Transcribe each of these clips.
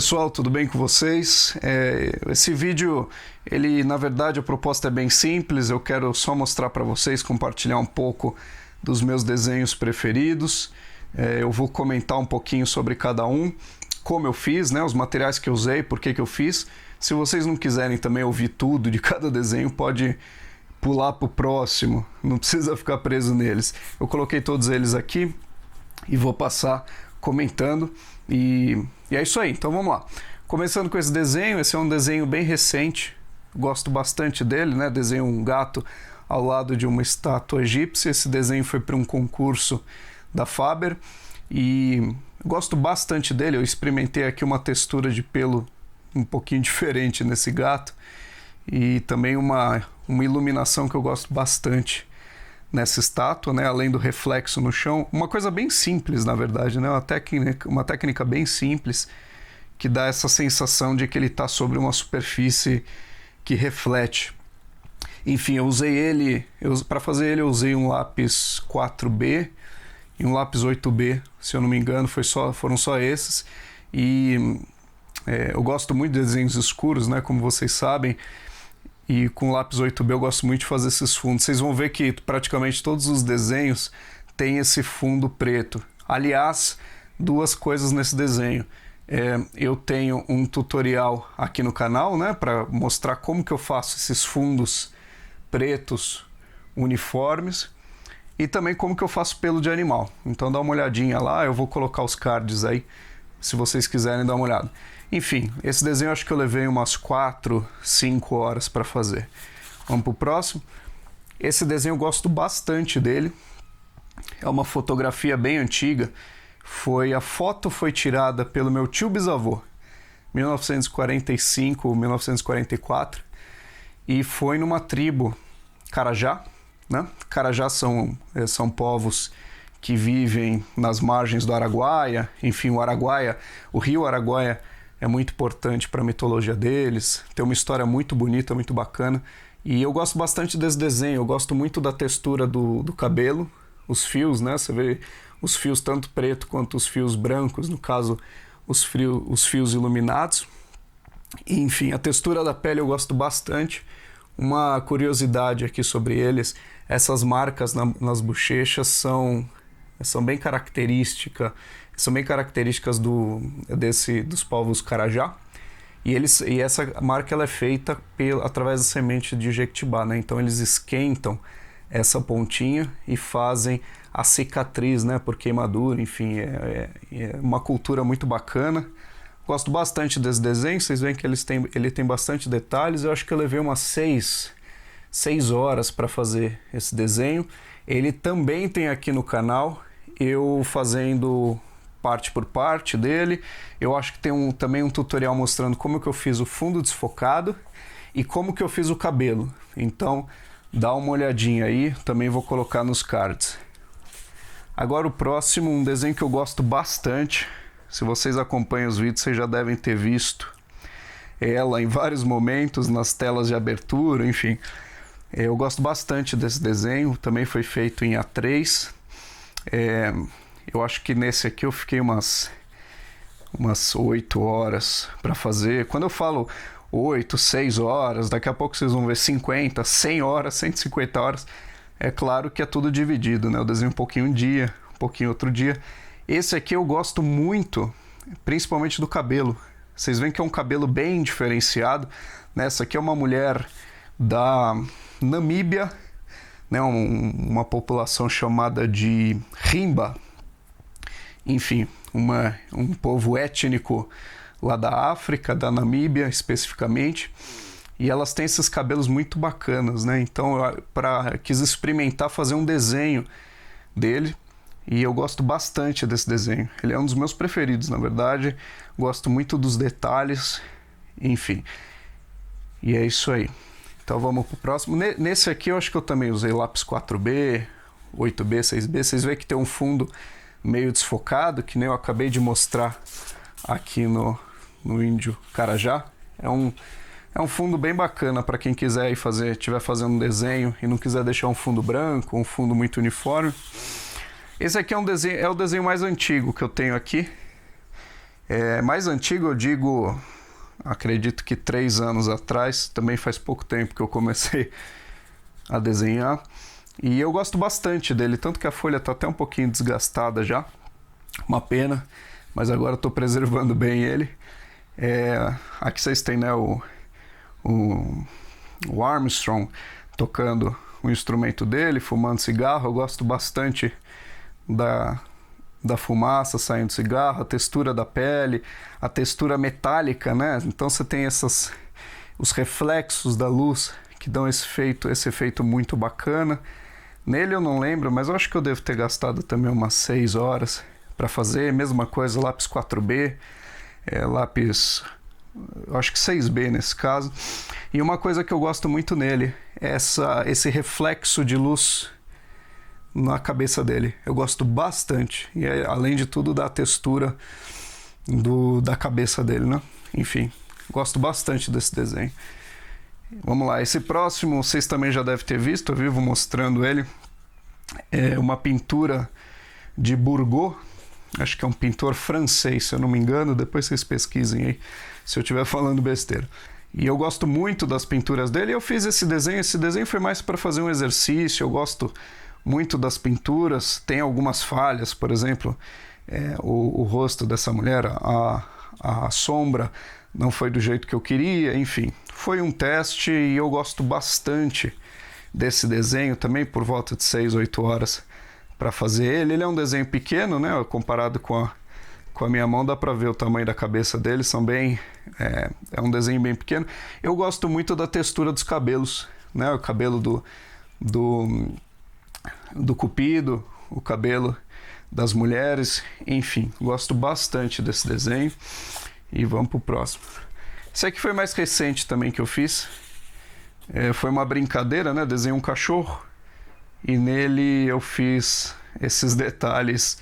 pessoal, tudo bem com vocês? Esse vídeo, na verdade, a proposta é bem simples. Eu quero só mostrar para vocês, compartilhar um pouco dos meus desenhos preferidos. Eu vou comentar um pouquinho sobre cada um, como eu fiz, né, os materiais que eu usei, por que eu fiz. Se vocês não quiserem também ouvir tudo de cada desenho, pode pular para o próximo, não precisa ficar preso neles. Eu coloquei todos eles aqui e vou passar comentando. E é isso aí, então vamos lá. Começando com esse desenho, esse é um desenho bem recente, gosto bastante dele, né? Desenho um gato ao lado de uma estátua egípcia. Esse desenho foi para um concurso da Faber e gosto bastante dele. Eu experimentei aqui uma textura de pelo um pouquinho diferente nesse gato e também uma iluminação que eu gosto bastante nessa estátua, né? Além do reflexo no chão, uma coisa bem simples, na verdade, né? Uma técnica bem simples que dá essa sensação de que ele está sobre uma superfície que reflete. Enfim, eu usei ele, para fazer ele eu usei um lápis 4B e um lápis 8B, se eu não me engano, foram só esses. E eu gosto muito de desenhos escuros, né? Como vocês sabem. E com o lápis 8B eu gosto muito de fazer esses fundos. Vocês vão ver que praticamente todos os desenhos têm esse fundo preto. Aliás, duas coisas nesse desenho. Eu tenho um tutorial aqui no canal, né, para mostrar como que eu faço esses fundos pretos uniformes e também como que eu faço pelo de animal. Então dá uma olhadinha lá, eu vou colocar os cards aí, se vocês quiserem dar uma olhada. Enfim, esse desenho acho que eu levei umas 4, 5 horas para fazer. Vamos para o próximo. Esse desenho eu gosto bastante dele. É uma fotografia bem antiga. A foto foi tirada pelo meu tio bisavô, 1945 ou 1944, e foi numa tribo Carajá, né? Carajá são povos que vivem nas margens do Araguaia. Enfim, o rio Araguaia é muito importante para a mitologia deles, tem uma história muito bonita, muito bacana. E eu gosto bastante desse desenho, eu gosto muito da textura do cabelo, os fios, né? Você vê os fios tanto preto quanto os fios brancos, no caso, os fios iluminados. E, enfim, a textura da pele eu gosto bastante. Uma curiosidade aqui sobre eles, essas marcas nas bochechas são bem características dos povos Carajá, e essa marca ela é feita através da semente de jequitibá, né? Então eles esquentam essa pontinha e fazem a cicatriz, né, por queimadura. Enfim, é uma cultura muito bacana. Gosto bastante desse desenho. Vocês veem que ele tem bastante detalhes. Eu acho que eu levei umas 6 horas para fazer esse desenho. Ele também tem aqui no canal eu fazendo parte por parte dele. Eu acho que tem também um tutorial mostrando como que eu fiz o fundo desfocado e como que eu fiz o cabelo. Então dá uma olhadinha aí, também vou colocar nos cards. Agora o próximo, um desenho que eu gosto bastante. Se vocês acompanham os vídeos, vocês já devem ter visto ela em vários momentos, nas telas de abertura, enfim. Eu gosto bastante desse desenho, também foi feito em A3. Eu acho que nesse aqui eu fiquei umas 8 horas para fazer. Quando eu falo 8, 6 horas, daqui a pouco vocês vão ver 50, 100 horas, 150 horas. É claro que é tudo dividido, né? Eu desenho um pouquinho um dia, um pouquinho outro dia. Esse aqui eu gosto muito, principalmente do cabelo. Vocês veem que é um cabelo bem diferenciado. Essa aqui é uma mulher da Namíbia, né? Uma população chamada de Rimba. Enfim, um povo étnico lá da África, da Namíbia especificamente. E elas têm esses cabelos muito bacanas, né? Então quis experimentar fazer um desenho dele. E eu gosto bastante desse desenho. Ele é um dos meus preferidos, na verdade. Gosto muito dos detalhes. Enfim. E é isso aí. Então vamos pro próximo. Nesse aqui eu acho que eu também usei lápis 4B, 8B, 6B. Vocês veem que tem um fundo meio desfocado, que nem eu acabei de mostrar aqui no índio Carajá. É um fundo bem bacana para quem quiser estiver fazendo um desenho e não quiser deixar um fundo branco, um fundo muito uniforme. Esse aqui é o desenho mais antigo que eu tenho aqui. Mais antigo, eu digo, acredito que 3 anos atrás, também faz pouco tempo que eu comecei a desenhar. E eu gosto bastante dele, tanto que a folha está até um pouquinho desgastada já, uma pena, mas agora estou preservando bem ele. Aqui vocês têm, né, o Armstrong tocando o instrumento dele, fumando cigarro. Eu gosto bastante da fumaça saindo do cigarro, a textura da pele, a textura metálica, né? Então você tem os reflexos da luz que dão esse efeito muito bacana. Nele eu não lembro, mas eu acho que eu devo ter gastado também umas 6 horas para fazer. Mesma coisa, lápis 4B, lápis, eu acho que 6B nesse caso. E uma coisa que eu gosto muito nele é esse reflexo de luz na cabeça dele. Eu gosto bastante. E além de tudo, da textura da cabeça dele, né? Enfim, gosto bastante desse desenho. Vamos lá, esse próximo vocês também já devem ter visto, eu vivo mostrando ele. É uma pintura de Bourgault, acho que é um pintor francês, se eu não me engano, depois vocês pesquisem aí, se eu estiver falando besteira. E eu gosto muito das pinturas dele, e eu fiz esse desenho foi mais para fazer um exercício. Eu gosto muito das pinturas, tem algumas falhas, por exemplo, o rosto dessa mulher, a sombra não foi do jeito que eu queria, enfim. Foi um teste e eu gosto bastante desse desenho também, por volta de 6, 8 horas para fazer ele. Ele é um desenho pequeno, né? Comparado com a minha mão, dá para ver o tamanho da cabeça dele, é um desenho bem pequeno. Eu gosto muito da textura dos cabelos, né? O cabelo do Cupido, o cabelo das mulheres, enfim, gosto bastante desse desenho. E vamos pro próximo. Esse aqui foi mais recente também que eu fiz. Foi uma brincadeira, né? Desenhei um cachorro e nele eu fiz esses detalhes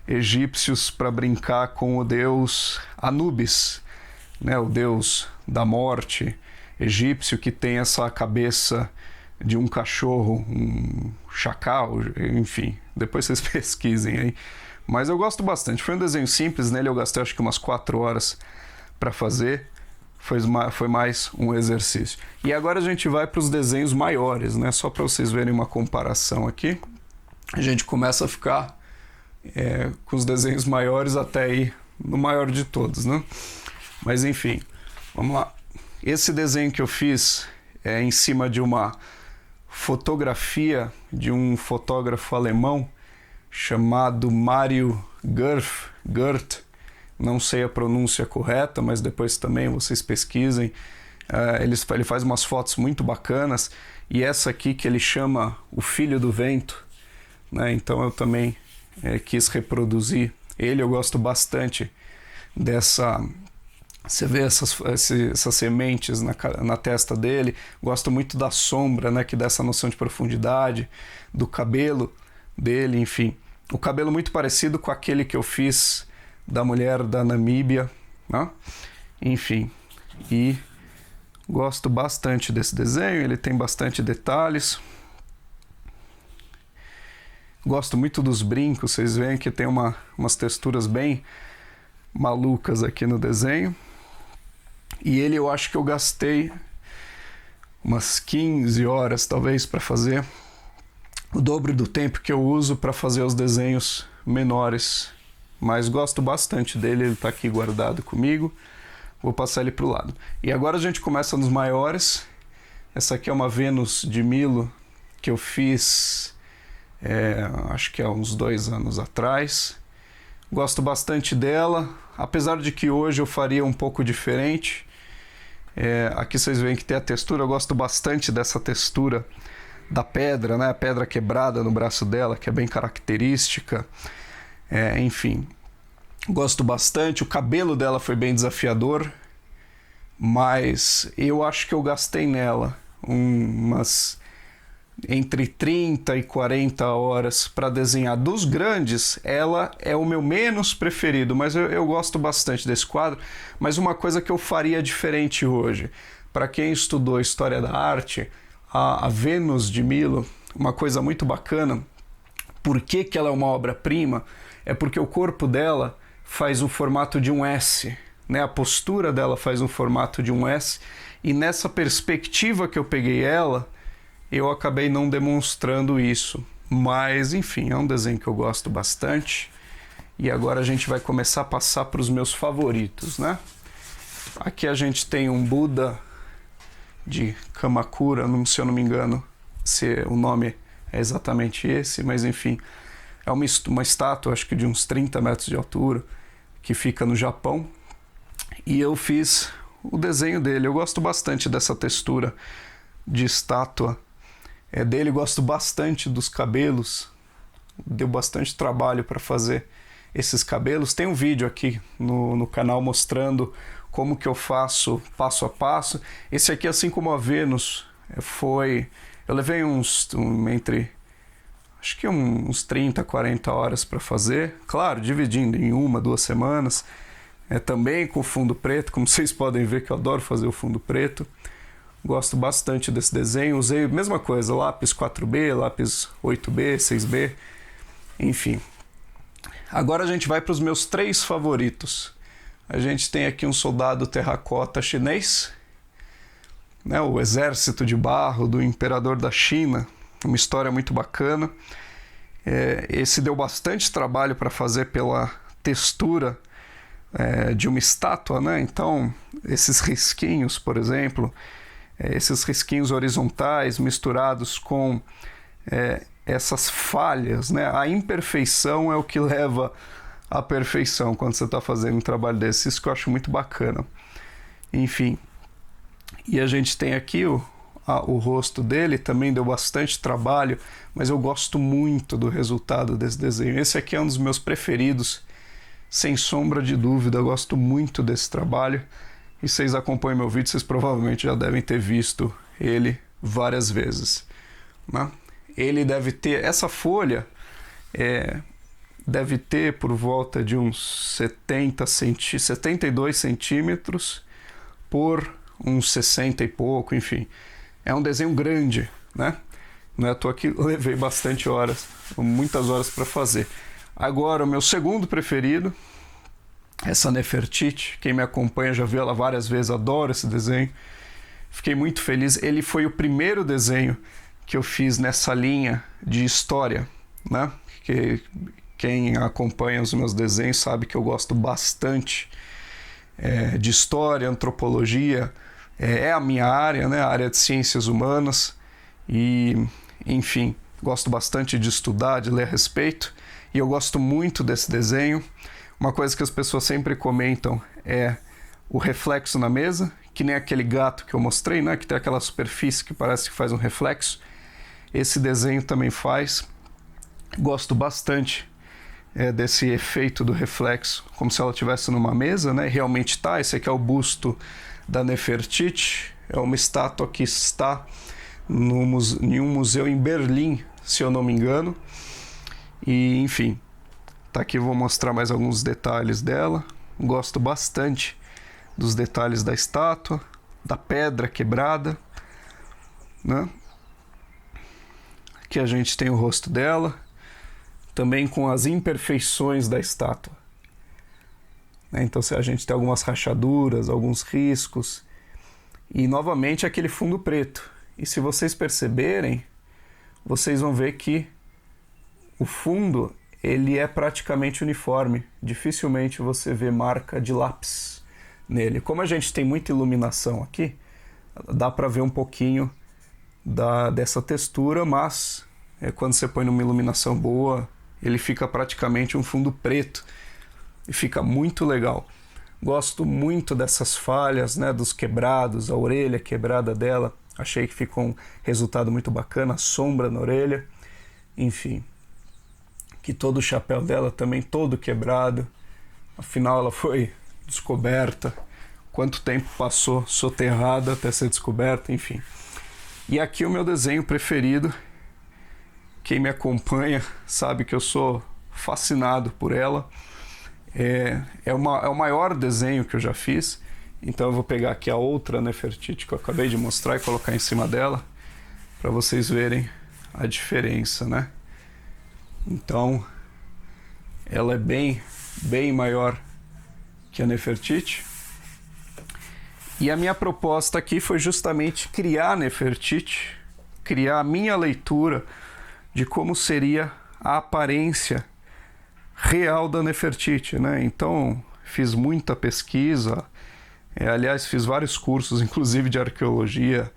egípcios para brincar com o deus Anubis, né? O deus da morte egípcio, que tem essa cabeça de um cachorro, um chacal, enfim. Depois vocês pesquisem aí. Mas eu gosto bastante. Foi um desenho simples, nele eu gastei acho que umas 4 horas para fazer. Foi mais um exercício. E agora a gente vai para os desenhos maiores, né? Só para vocês verem uma comparação aqui. A gente começa a ficar com os desenhos maiores até aí no maior de todos, né? Mas enfim, vamos lá. Esse desenho que eu fiz é em cima de uma fotografia de um fotógrafo alemão chamado Mario Gert, não sei a pronúncia correta, mas depois também vocês pesquisem. Ele faz umas fotos muito bacanas, e essa aqui que ele chama O Filho do Vento, né? Então eu também quis reproduzir ele. Eu gosto bastante dessa... Você vê essas sementes na testa dele. Gosto muito da sombra, né? Que dá essa noção de profundidade, do cabelo dele, enfim. O cabelo muito parecido com aquele que eu fiz da mulher da Namíbia, né? Enfim, e gosto bastante desse desenho, ele tem bastante detalhes. Gosto muito dos brincos, vocês veem que tem umas texturas bem malucas aqui no desenho. E ele, eu acho que eu gastei umas 15 horas talvez para fazer, o dobro do tempo que eu uso para fazer os desenhos menores. Mas gosto bastante dele, ele está aqui guardado comigo. Vou passar ele para o lado. E agora a gente começa nos maiores. Essa aqui é uma Vênus de Milo que eu fiz, acho que há uns 2 anos atrás. Gosto bastante dela, apesar de que hoje eu faria um pouco diferente. Aqui vocês veem que tem a textura, eu gosto bastante dessa textura da pedra, né? A pedra quebrada no braço dela, que é bem característica. Enfim, gosto bastante. O cabelo dela foi bem desafiador, mas eu acho que eu gastei nela umas entre 30 e 40 horas para desenhar. Dos grandes, ela é o meu menos preferido, mas eu gosto bastante desse quadro. Mas uma coisa que eu faria diferente hoje, para quem estudou História da Arte, a Vênus de Milo, uma coisa muito bacana, por que ela é uma obra-prima? É porque o corpo dela faz um formato de um S, né? A postura dela faz um formato de um S, e nessa perspectiva que eu peguei ela, eu acabei não demonstrando isso. Mas, enfim, é um desenho que eu gosto bastante. E agora a gente vai começar a passar para os meus favoritos, né? Aqui a gente tem um Buda de Kamakura, se eu não me engano, se o nome é exatamente esse, mas enfim, é uma estátua, acho que de uns 30 metros de altura, que fica no Japão. E eu fiz o desenho dele. Eu gosto bastante dessa textura de estátua dele, gosto bastante dos cabelos. Deu bastante trabalho para fazer esses cabelos. Tem um vídeo aqui no canal mostrando como que eu faço passo a passo. Esse aqui, assim como a Vênus, eu levei acho que uns 30, 40 horas para fazer. Claro, dividindo em 1, 2 semanas. Também com fundo preto, como vocês podem ver que eu adoro fazer o fundo preto. Gosto bastante desse desenho. Usei a mesma coisa, lápis 4B, lápis 8B, 6B, enfim. Agora a gente vai para os meus 3 favoritos. A gente tem aqui um soldado terracota chinês, né, o exército de barro do imperador da China, uma história muito bacana. Esse deu bastante trabalho para fazer pela textura de uma estátua, né? Então, esses risquinhos, por exemplo, esses risquinhos horizontais misturados com essas falhas, né? A imperfeição é o que leva à perfeição quando você está fazendo um trabalho desse. Isso que eu acho muito bacana. Enfim, e a gente tem aqui o rosto dele, também deu bastante trabalho, mas eu gosto muito do resultado desse desenho. Esse aqui é um dos meus preferidos, sem sombra de dúvida. Eu gosto muito desse trabalho, e vocês acompanham meu vídeo, vocês provavelmente já devem ter visto ele várias vezes, né? Ele deve ter, essa folha deve ter por volta de uns 72 centímetros por uns 60 e pouco, enfim. É um desenho grande, né? Não é à toa que eu levei bastante horas, muitas horas para fazer. Agora, o meu segundo preferido, essa Nefertiti. Quem me acompanha já viu ela várias vezes, adoro esse desenho. Fiquei muito feliz. Ele foi o primeiro desenho que eu fiz nessa linha de história, né? Que quem acompanha os meus desenhos sabe que eu gosto bastante de história, antropologia. É a minha área, né? A área de ciências humanas. E, enfim, gosto bastante de estudar, de ler a respeito. E eu gosto muito desse desenho. Uma coisa que as pessoas sempre comentam é o reflexo na mesa, que nem aquele gato que eu mostrei, né? Que tem aquela superfície que parece que faz um reflexo. Esse desenho também faz. Gosto bastante desse efeito do reflexo, como se ela estivesse numa mesa, né? Realmente está. Esse aqui é o busto da Nefertiti. É uma estátua que está em um museu em Berlim, se eu não me engano. E, enfim, tá aqui, eu vou mostrar mais alguns detalhes dela. Gosto bastante dos detalhes da estátua, da pedra quebrada, né? Aqui a gente tem o rosto dela, também com as imperfeições da estátua, né? Então a gente tem algumas rachaduras, alguns riscos, e novamente aquele fundo preto. E se vocês perceberem, vocês vão ver que o fundo ele é praticamente uniforme. Dificilmente você vê marca de lápis nele. Como a gente tem muita iluminação aqui, dá para ver um pouquinho dessa textura, mas quando você põe numa iluminação boa, ele fica praticamente um fundo preto e fica muito legal. Gosto muito dessas falhas, né, dos quebrados, a orelha quebrada dela. Achei que ficou um resultado muito bacana, a sombra na orelha, enfim. Que todo o chapéu dela também todo quebrado. Afinal, ela foi descoberta. Quanto tempo passou soterrada até ser descoberta, enfim. E aqui o meu desenho preferido. Quem me acompanha sabe que eu sou fascinado por ela. É o maior desenho que eu já fiz. Então eu vou pegar aqui a outra Nefertiti que eu acabei de mostrar e colocar em cima dela, para vocês verem a diferença, né? Então, ela é bem bem maior que a Nefertiti. E a minha proposta aqui foi justamente criar a Nefertiti, criar a minha leitura de como seria a aparência real da Nefertiti, né? Então, fiz muita pesquisa, aliás, fiz vários cursos, inclusive de arqueologia,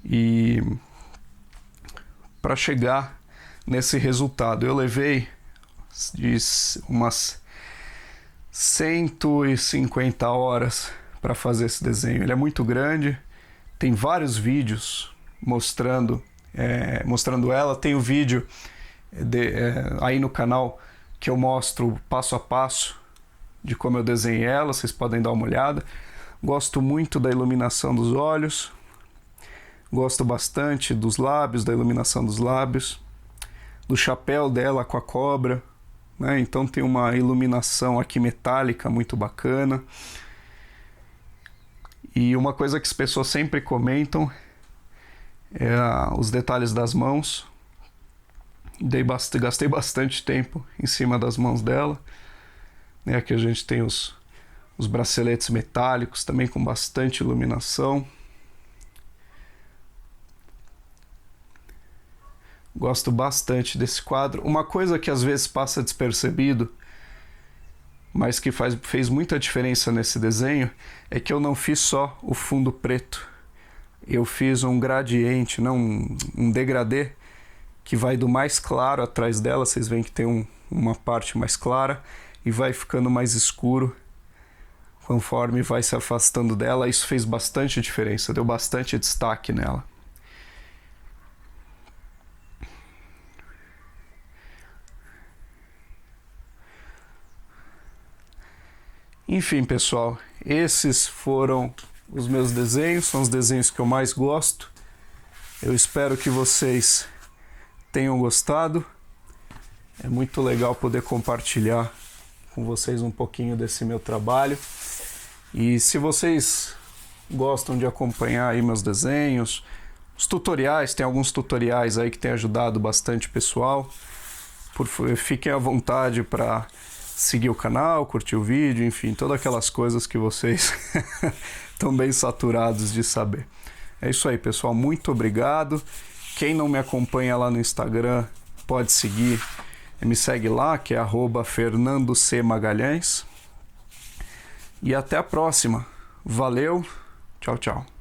e para chegar nesse resultado, eu levei de umas 150 horas para fazer esse desenho. Ele é muito grande, tem vários vídeos mostrando ela. Tem o vídeo aí no canal que eu mostro passo a passo de como eu desenhei ela, vocês podem dar uma olhada. Gosto muito da iluminação dos olhos, gosto bastante dos lábios, da iluminação dos lábios, do chapéu dela com a cobra, né? Então tem uma iluminação aqui metálica muito bacana. E uma coisa que as pessoas sempre comentam é os detalhes das mãos. Gastei bastante tempo em cima das mãos dela. Aqui a gente tem os braceletes metálicos também com bastante iluminação. Gosto bastante desse quadro. Uma coisa que às vezes passa despercebido, mas que fez muita diferença nesse desenho, é que eu não fiz só o fundo preto. Eu fiz um gradiente, um degradê, que vai do mais claro atrás dela, vocês veem que tem uma parte mais clara, e vai ficando mais escuro conforme vai se afastando dela. Isso fez bastante diferença, deu bastante destaque nela. Enfim, pessoal, esses foram os meus desenhos, são os desenhos que eu mais gosto. Eu espero que vocês tenham gostado. É muito legal poder compartilhar com vocês um pouquinho desse meu trabalho. E se vocês gostam de acompanhar aí meus desenhos, os tutoriais, tem alguns tutoriais aí que têm ajudado bastante o pessoal. Fiquem à vontade para seguir o canal, curtir o vídeo, enfim, todas aquelas coisas que vocês estão bem saturados de saber. É isso aí, pessoal, muito obrigado. Quem não me acompanha lá no Instagram, pode seguir, me segue lá, que é @FernandoC Magalhães. E até a próxima. Valeu, tchau, tchau.